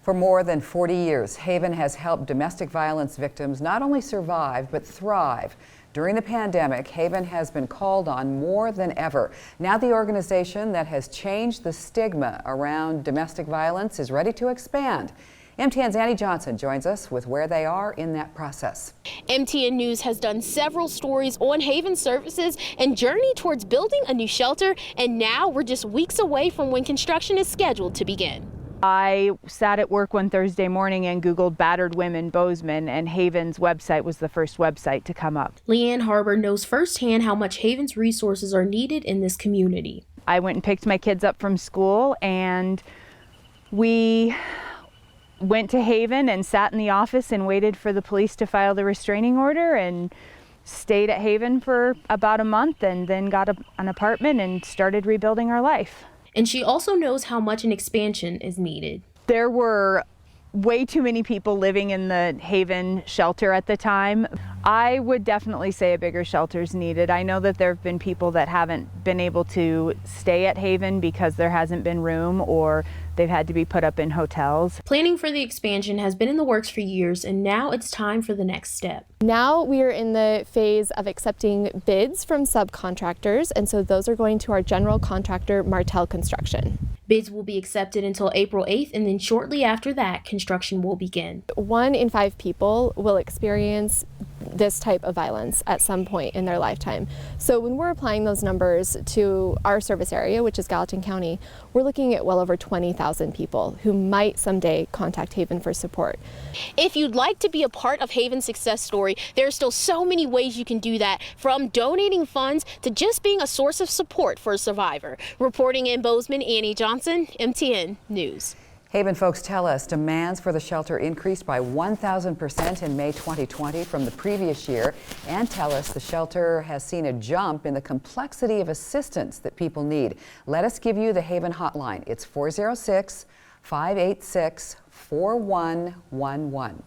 For more than 40 years, Haven has helped domestic violence victims not only survive, but thrive. During the pandemic, Haven has been called on more than ever. Now the organization that has changed the stigma around domestic violence is ready to expand. MTN's Annie Johnson joins us with where they are in that process. MTN News has done several stories on Haven services and journey towards building a new shelter, and now we're just weeks away from when construction is scheduled to begin. I sat at work one Thursday morning and Googled battered women Bozeman, and Haven's website was the first website to come up. Leanne Harbor knows firsthand how much Haven's resources are needed in this community. I went and picked my kids up from school, and we went to Haven and sat in the office and waited for the police to file the restraining order, and stayed at Haven for about a month, and then got an apartment and started rebuilding our life. And she also knows how much an expansion is needed. There were way too many people living in the Haven shelter at the time. I would definitely say a bigger shelter is needed. I know that there have been people that haven't been able to stay at Haven because there hasn't been room, or they've had to be put up in hotels. Planning for the expansion has been in the works for years, and now it's time for the next step. Now we are in the phase of accepting bids from subcontractors, and so those are going to our general contractor, Martel Construction. Bids will be accepted until April 8th, and then shortly after that, construction will begin. 1 in 5 people will experience this type of violence at some point in their lifetime. So when we're applying those numbers to our service area, which is Gallatin County, we're looking at well over 20,000 people who might someday contact Haven for support. If you'd like to be a part of Haven's success story, there are still so many ways you can do that, from donating funds to just being a source of support for a survivor. Reporting in Bozeman, Annie Johnson, MTN News. Haven folks tell us demands for the shelter increased by 1,000% in May 2020 from the previous year, and tell us the shelter has seen a jump in the complexity of assistance that people need. Let us give you the Haven hotline. It's 406-586-4111.